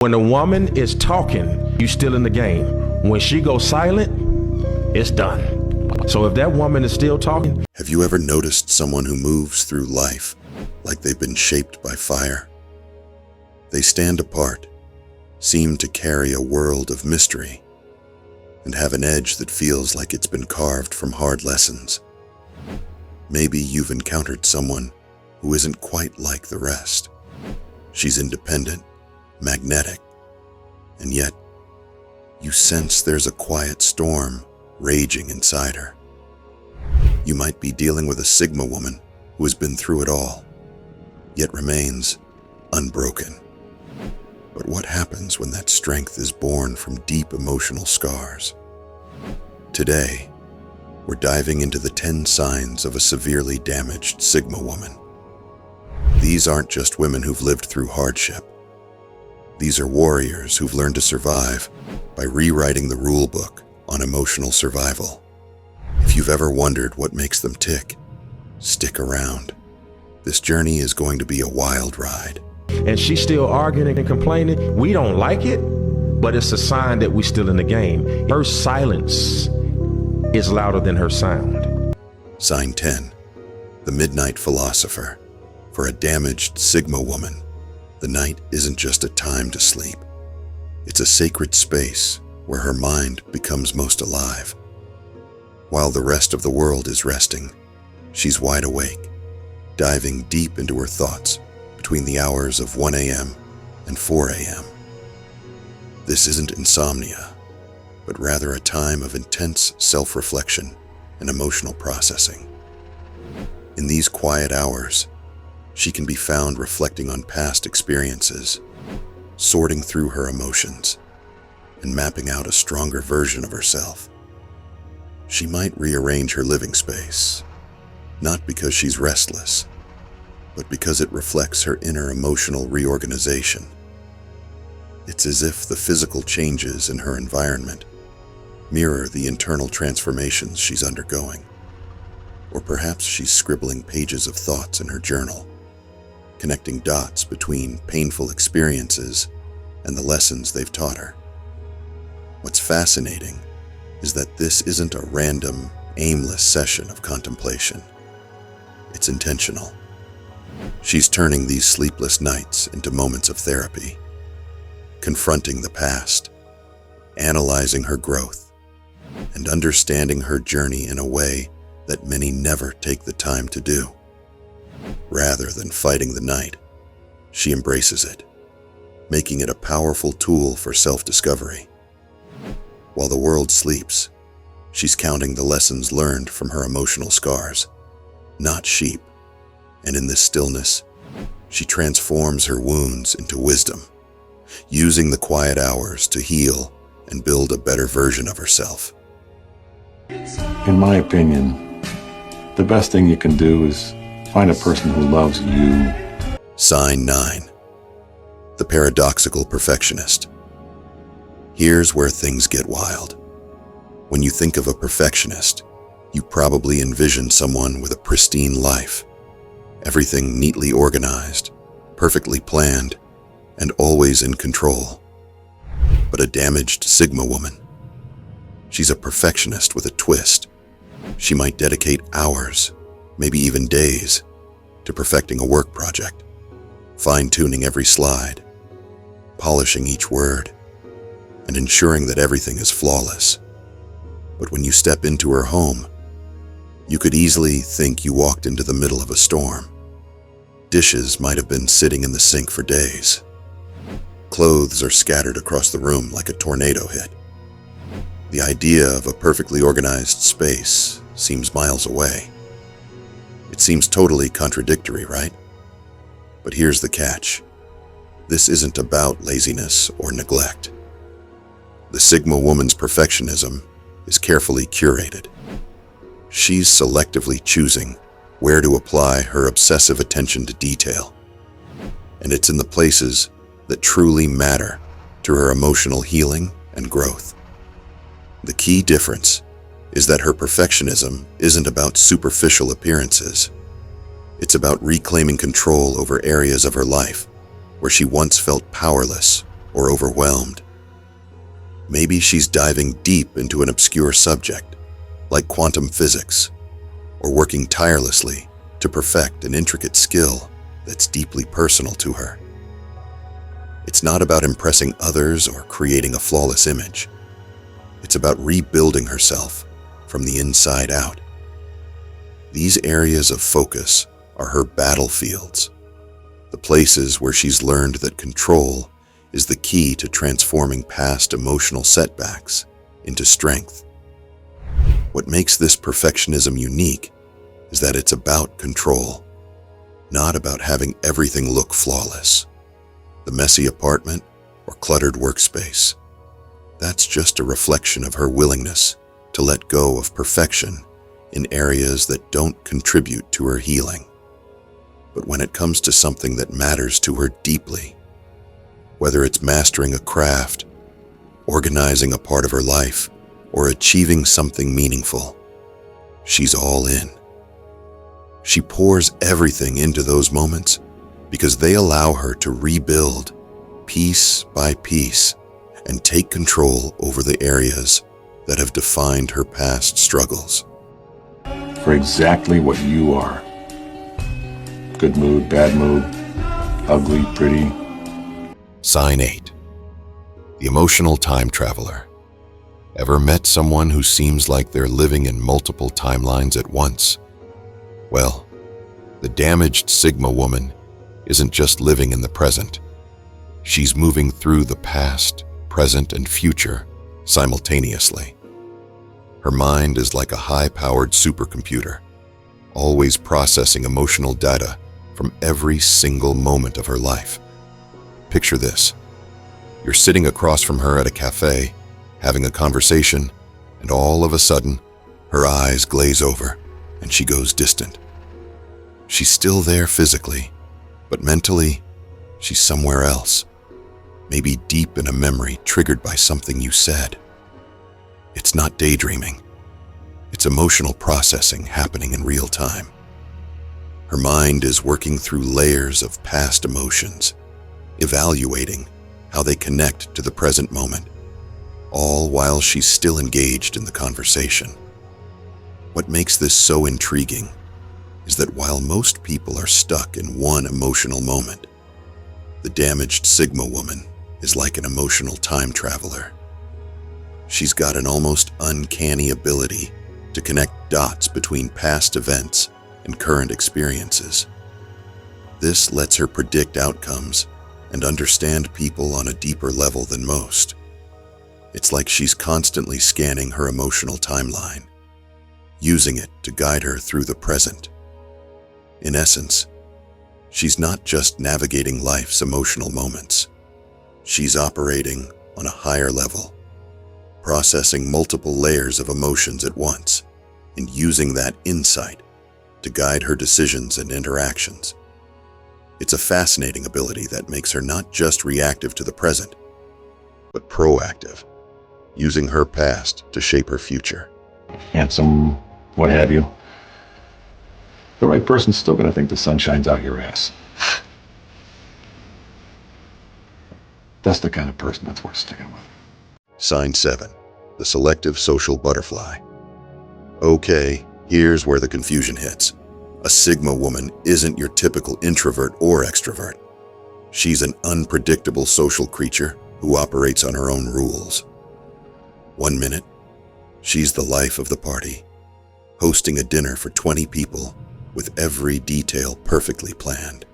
When a woman is talking, you still in the game. When she goes silent, it's done. So if that woman is still talking. Have you ever noticed someone who moves through life like they've been shaped by fire? They stand apart, seem to carry a world of mystery, and have an edge that feels like it's been carved from hard lessons. Maybe you've encountered someone who isn't quite like the rest. She's independent, magnetic, and yet you sense there's a quiet storm raging inside her. You might be dealing with a Sigma woman who has been through it all, yet remains unbroken. But what happens when that strength is born from deep emotional scars? Today, we're diving into the 10 signs of a severely damaged Sigma woman. These aren't just women who've lived through hardship. These are warriors who've learned to survive by rewriting the rule book on emotional survival. If you've ever wondered what makes them tick, stick around. This journey is going to be a wild ride. And she's still arguing and complaining. We don't like it, but it's a sign that we're still in the game. Her silence is louder than her sound. Sign 10, the Midnight Philosopher. For a damaged Sigma woman, the night isn't just a time to sleep. It's a sacred space where her mind becomes most alive. While the rest of the world is resting, she's wide awake, diving deep into her thoughts between the hours of 1 a.m. and 4 a.m. This isn't insomnia, but rather a time of intense self-reflection and emotional processing. In these quiet hours, she can be found reflecting on past experiences, sorting through her emotions, and mapping out a stronger version of herself. She might rearrange her living space, not because she's restless, but because it reflects her inner emotional reorganization. It's as if the physical changes in her environment mirror the internal transformations she's undergoing. Or perhaps she's scribbling pages of thoughts in her journal, connecting dots between painful experiences and the lessons they've taught her. What's fascinating is that this isn't a random, aimless session of contemplation. It's intentional. She's turning these sleepless nights into moments of therapy, confronting the past, analyzing her growth, and understanding her journey in a way that many never take the time to do. Rather than fighting the night, she embraces it, making it a powerful tool for self-discovery. While the world sleeps, she's counting the lessons learned from her emotional scars, not sheep. And in this stillness, she transforms her wounds into wisdom, using the quiet hours to heal and build a better version of herself. In my opinion, the best thing you can do is find a person who loves you. Sign 9, the Paradoxical Perfectionist. Here's where things get wild. When you think of a perfectionist, you probably envision someone with a pristine life, everything neatly organized, perfectly planned, and always in control. But a damaged Sigma woman, she's a perfectionist with a twist. She might dedicate hours, maybe even days, to perfecting a work project, fine-tuning every slide, polishing each word, and ensuring that everything is flawless. But when you step into her home, you could easily think you walked into the middle of a storm. Dishes might have been sitting in the sink for days. Clothes are scattered across the room like a tornado hit. The idea of a perfectly organized space seems miles away. It seems totally contradictory, right? But here's the catch. This isn't about laziness or neglect. The Sigma woman's perfectionism is carefully curated. She's selectively choosing where to apply her obsessive attention to detail. And it's in the places that truly matter to her emotional healing and growth. The key difference is that her perfectionism isn't about superficial appearances. It's about reclaiming control over areas of her life where she once felt powerless or overwhelmed. Maybe she's diving deep into an obscure subject, like quantum physics, or working tirelessly to perfect an intricate skill that's deeply personal to her. It's not about impressing others or creating a flawless image. It's about rebuilding herself from the inside out. These areas of focus are her battlefields, the places where she's learned that control is the key to transforming past emotional setbacks into strength. What makes this perfectionism unique is that it's about control, not about having everything look flawless. The messy apartment or cluttered workspace, that's just a reflection of her willingness to let go of perfection in areas that don't contribute to her healing. But when it comes to something that matters to her deeply, whether it's mastering a craft, organizing a part of her life, or achieving something meaningful, she's all in. She pours everything into those moments because they allow her to rebuild piece by piece and take control over the areas that have defined her past struggles. For exactly what you are. Good mood, bad mood, ugly, pretty. Sign 8. The emotional time traveler. Ever met someone who seems like they're living in multiple timelines at once? Well, the damaged Sigma woman isn't just living in the present. She's moving through the past, present, and future simultaneously. Her mind is like a high-powered supercomputer, always processing emotional data from every single moment of her life. Picture this. You're sitting across from her at a cafe, having a conversation, and all of a sudden, her eyes glaze over and she goes distant. She's still there physically, but mentally, she's somewhere else, maybe deep in a memory triggered by something you said. It's not daydreaming. It's emotional processing happening in real time. Her mind is working through layers of past emotions, evaluating how they connect to the present moment, all while she's still engaged in the conversation. What makes this so intriguing is that while most people are stuck in one emotional moment, the damaged Sigma woman is like an emotional time traveler. She's got an almost uncanny ability to connect dots between past events and current experiences. This lets her predict outcomes and understand people on a deeper level than most. It's like she's constantly scanning her emotional timeline, using it to guide her through the present. In essence, she's not just navigating life's emotional moments. She's operating on a higher level, processing multiple layers of emotions at once, and using that insight to guide her decisions and interactions. It's a fascinating ability that makes her not just reactive to the present, but proactive, using her past to shape her future. Handsome, what have you. The right person's still gonna think the sun shines out your ass. That's the kind of person that's worth sticking with. Sign 7, the selective social butterfly. Okay, here's where the confusion hits. A Sigma woman isn't your typical introvert or extrovert. She's an unpredictable social creature who operates on her own rules. One minute, she's the life of the party, hosting a dinner for 20 people with every detail perfectly planned.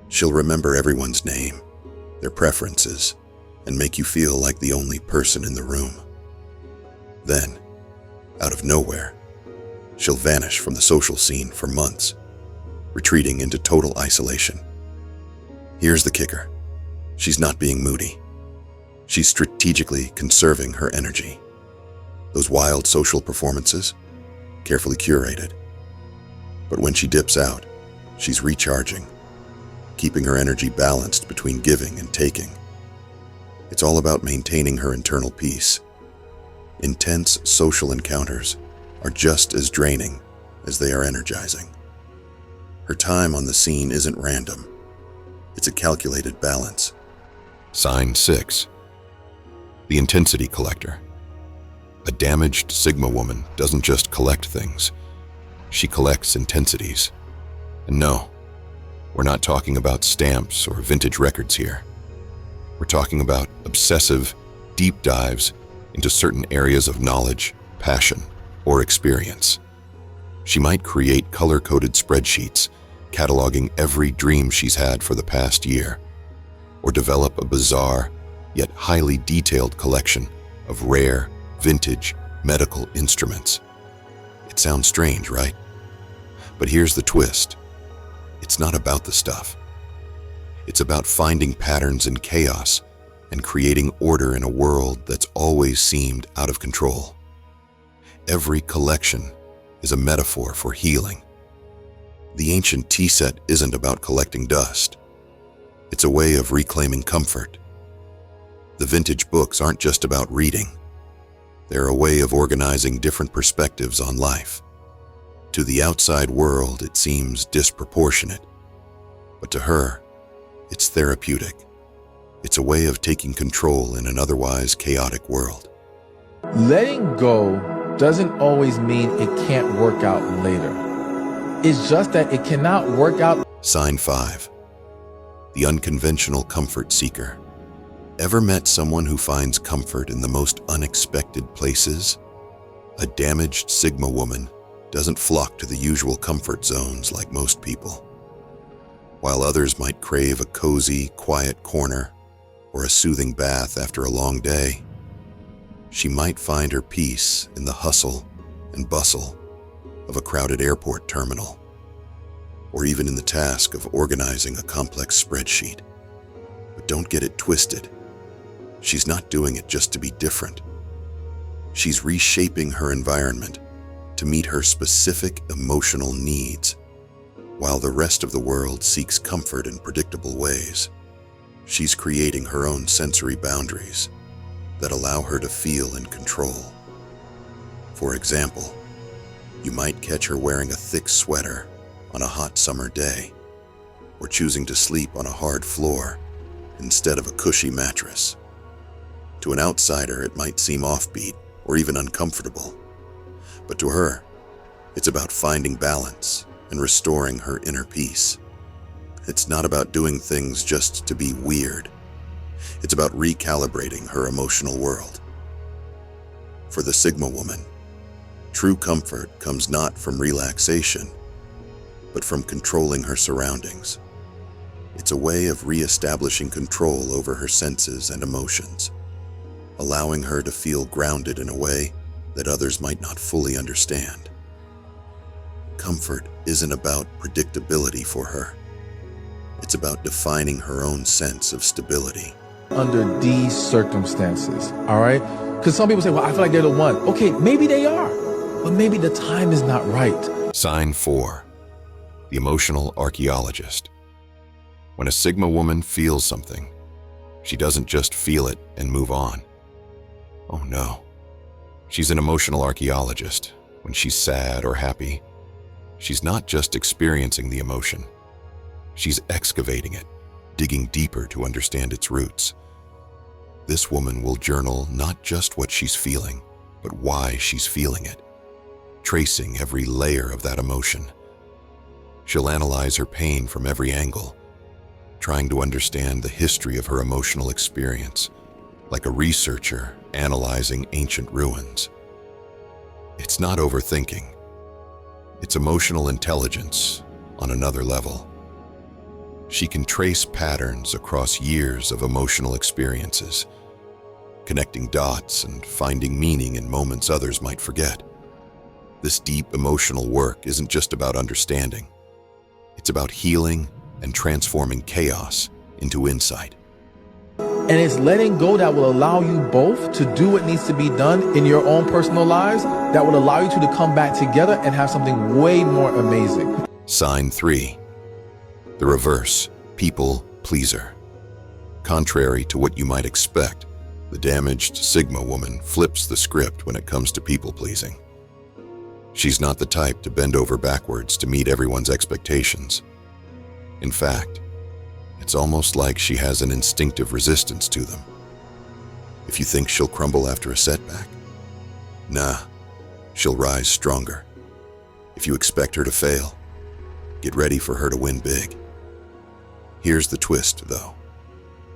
She'll remember everyone's name, their preferences, and make you feel like the only person in the room. Then, out of nowhere, she'll vanish from the social scene for months, retreating into total isolation. Here's the kicker. She's not being moody. She's strategically conserving her energy. Those wild social performances, carefully curated. But when she dips out, she's recharging, keeping her energy balanced between giving and taking. It's all about maintaining her internal peace. Intense social encounters are just as draining as they are energizing. Her time on the scene isn't random. It's a calculated balance, Sign 6. The intensity collector. A damaged Sigma woman doesn't just collect things. She collects intensities. And no, we're not talking about stamps or vintage records here. We're talking about obsessive, deep dives into certain areas of knowledge, passion, or experience. She might create color-coded spreadsheets, cataloging every dream she's had for the past year, or develop a bizarre, yet highly detailed collection of rare, vintage medical instruments. It sounds strange, right? But here's the twist. It's not about the stuff. It's about finding patterns in chaos and creating order in a world that's always seemed out of control. Every collection is a metaphor for healing. The ancient tea set isn't about collecting dust. It's a way of reclaiming comfort. The vintage books aren't just about reading. They're a way of organizing different perspectives on life. To the outside world, it seems disproportionate, but to her, it's therapeutic. It's a way of taking control in an otherwise chaotic world. Letting go doesn't always mean it can't work out later. It's just that it cannot work out. Sign 5. The unconventional comfort seeker. Ever met someone who finds comfort in the most unexpected places? A damaged Sigma woman doesn't flock to the usual comfort zones like most people. While others might crave a cozy, quiet corner or a soothing bath after a long day, she might find her peace in the hustle and bustle of a crowded airport terminal, or even in the task of organizing a complex spreadsheet. But don't get it twisted. She's not doing it just to be different. She's reshaping her environment to meet her specific emotional needs. While the rest of the world seeks comfort in predictable ways, she's creating her own sensory boundaries that allow her to feel in control. For example, you might catch her wearing a thick sweater on a hot summer day, or choosing to sleep on a hard floor instead of a cushy mattress. To an outsider, it might seem offbeat or even uncomfortable, but to her, it's about finding balance and restoring her inner peace. It's not about doing things just to be weird. It's about recalibrating her emotional world. For the Sigma woman, true comfort comes not from relaxation, but from controlling her surroundings. It's a way of reestablishing control over her senses and emotions, allowing her to feel grounded in a way that others might not fully understand. Comfort isn't about predictability for her. It's about defining her own sense of stability. Under these circumstances, all right? Because some people say, well, I feel like they're the one. Okay, maybe they are, but maybe the time is not right. Sign 4. The emotional archaeologist. When a Sigma woman feels something, she doesn't just feel it and move on. Oh no. She's an emotional archaeologist. When she's sad or happy, she's not just experiencing the emotion. She's excavating it, digging deeper to understand its roots. This woman will journal not just what she's feeling, but why she's feeling it, tracing every layer of that emotion. She'll analyze her pain from every angle, trying to understand the history of her emotional experience, like a researcher analyzing ancient ruins. It's not overthinking. It's emotional intelligence on another level. She can trace patterns across years of emotional experiences, connecting dots and finding meaning in moments others might forget. This deep emotional work isn't just about understanding. It's about healing and transforming chaos into insight. And it's letting go that will allow you both to do what needs to be done in your own personal lives, that will allow you two to come back together and have something way more amazing. Sign 3. The reverse, people pleaser. Contrary to what you might expect, the damaged Sigma woman flips the script when it comes to people pleasing. She's not the type to bend over backwards to meet everyone's expectations. In fact, It's almost like she has an instinctive resistance to them. If you think she'll crumble after a setback, nah, she'll rise stronger. If you expect her to fail, get ready for her to win big. Here's the twist, though.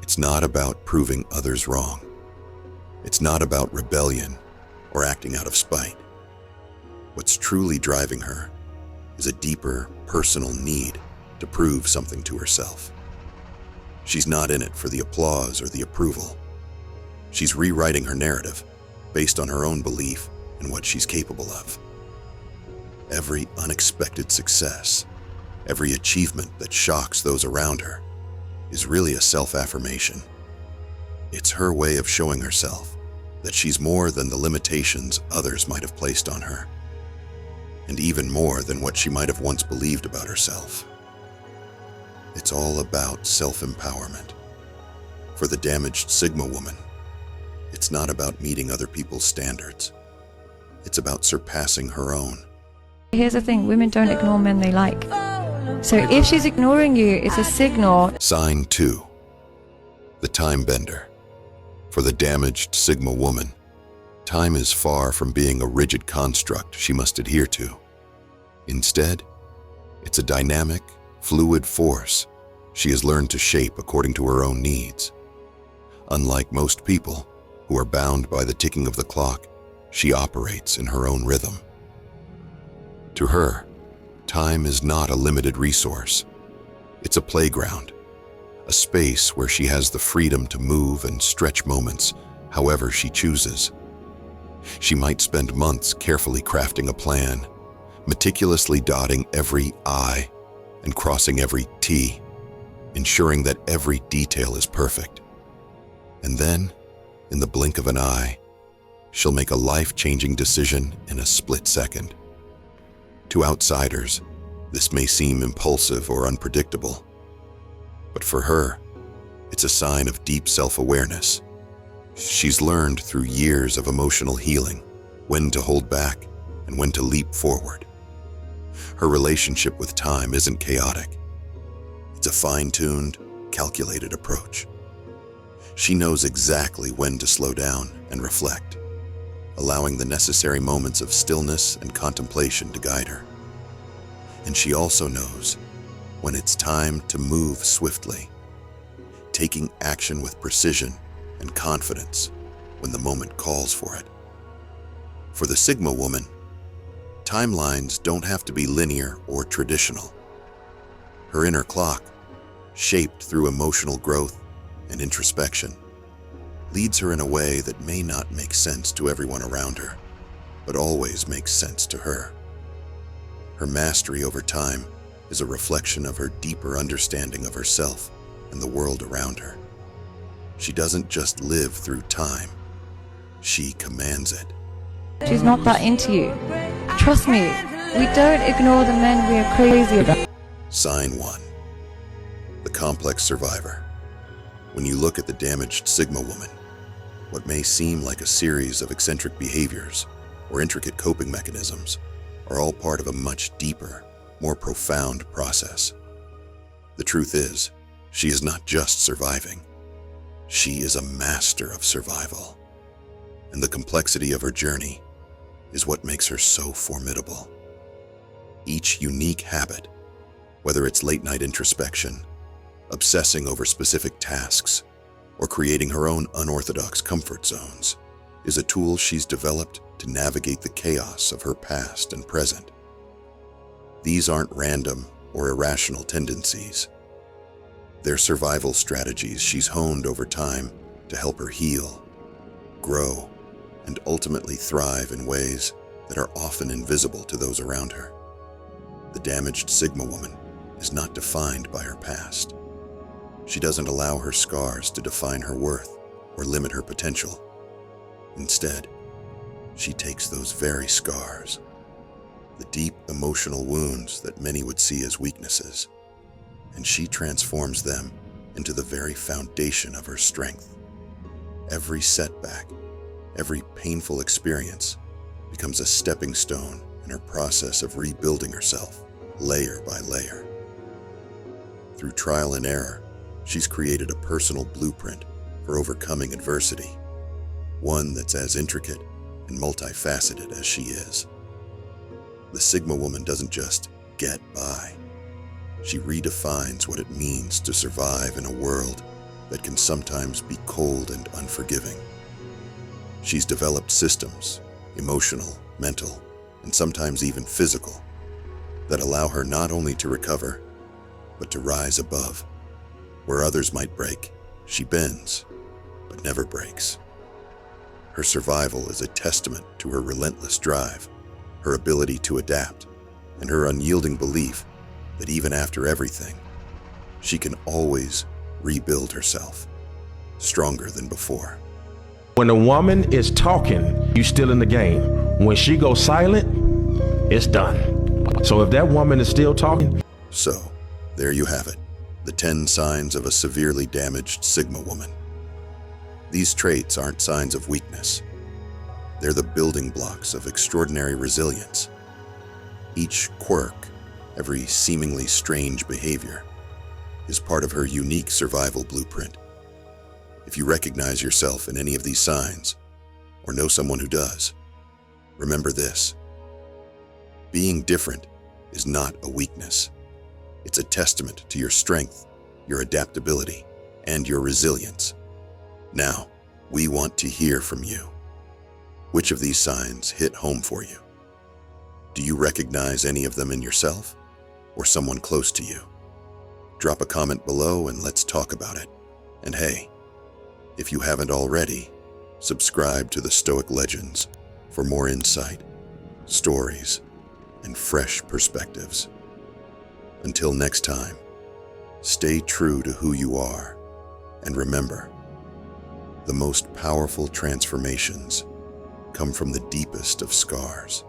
It's not about proving others wrong. It's not about rebellion or acting out of spite. What's truly driving her is a deeper, personal need to prove something to herself. She's not in it for the applause or the approval. She's rewriting her narrative based on her own belief in what she's capable of. Every unexpected success, every achievement that shocks those around her, is really a self-affirmation. It's her way of showing herself that she's more than the limitations others might have placed on her, and even more than what she might have once believed about herself. It's all about self-empowerment. For the damaged Sigma woman, it's not about meeting other people's standards. It's about surpassing her own. Here's the thing, women don't ignore men they like. So if she's ignoring you, it's a signal. Sign 2. The time bender. For the damaged Sigma woman, time is far from being a rigid construct she must adhere to. Instead, it's a dynamic, fluid force she has learned to shape according to her own needs. Unlike most people who are bound by the ticking of the clock, she operates in her own rhythm. To her, time is not a limited resource. It's a playground, a space where she has the freedom to move and stretch moments however she chooses. She might spend months carefully crafting a plan, meticulously dotting every I and crossing every T, ensuring that every detail is perfect. And then, in the blink of an eye, she'll make a life-changing decision in a split second. To outsiders, this may seem impulsive or unpredictable, but for her, it's a sign of deep self-awareness. She's learned through years of emotional healing when to hold back and when to leap forward. Her relationship with time isn't chaotic. It's a fine-tuned, calculated approach. She knows exactly when to slow down and reflect, allowing the necessary moments of stillness and contemplation to guide her. And she also knows when it's time to move swiftly, taking action with precision and confidence when the moment calls for it. For the Sigma woman, timelines don't have to be linear or traditional. Her inner clock, shaped through emotional growth and introspection, leads her in a way that may not make sense to everyone around her, but always makes sense to her. Her mastery over time is a reflection of her deeper understanding of herself and the world around her. She doesn't just live through time, she commands it. She's not that into you. Trust me, we don't ignore the men we are crazy about. Sign 1. The complex survivor. When you look at the damaged Sigma woman, what may seem like a series of eccentric behaviors or intricate coping mechanisms are all part of a much deeper, more profound process. The truth is, she is not just surviving. She is a master of survival. And the complexity of her journey is what makes her so formidable. Each unique habit, whether it's late-night introspection, obsessing over specific tasks, or creating her own unorthodox comfort zones, is a tool she's developed to navigate the chaos of her past and present. These aren't random or irrational tendencies. They're survival strategies she's honed over time to help her heal, grow, and ultimately thrive in ways that are often invisible to those around her. The damaged Sigma woman is not defined by her past. She doesn't allow her scars to define her worth or limit her potential. Instead, she takes those very scars, the deep emotional wounds that many would see as weaknesses, and she transforms them into the very foundation of her strength. Every setback, every painful experience becomes a stepping stone in her process of rebuilding herself, layer by layer. Through trial and error, She's created a personal blueprint for overcoming adversity, one that's as intricate and multifaceted as she is. The Sigma woman doesn't just get by. She redefines what it means to survive in a world that can sometimes be cold and unforgiving. She's developed systems, emotional, mental, and sometimes even physical, that allow her not only to recover, but to rise above. Where others might break, she bends, but never breaks. Her survival is a testament to her relentless drive, her ability to adapt, and her unyielding belief that even after everything, she can always rebuild herself, stronger than before. When a woman is talking, you still in the game. When she goes silent, it's done. So if that woman is still talking. So, there you have it, the 10 signs of a severely damaged Sigma woman. These traits aren't signs of weakness. They're the building blocks of extraordinary resilience. Each quirk, every seemingly strange behavior, is part of her unique survival blueprint. If you recognize yourself in any of these signs, or know someone who does, remember this: being different is not a weakness. It's a testament to your strength, your adaptability, and your resilience. Now, we want to hear from you. Which of these signs hit home for you? Do you recognize any of them in yourself or someone close to you? Drop a comment below and let's talk about it. And hey, if you haven't already, subscribe to the Stoic Legends for more insight, stories, and fresh perspectives. Until next time, stay true to who you are, and remember, the most powerful transformations come from the deepest of scars.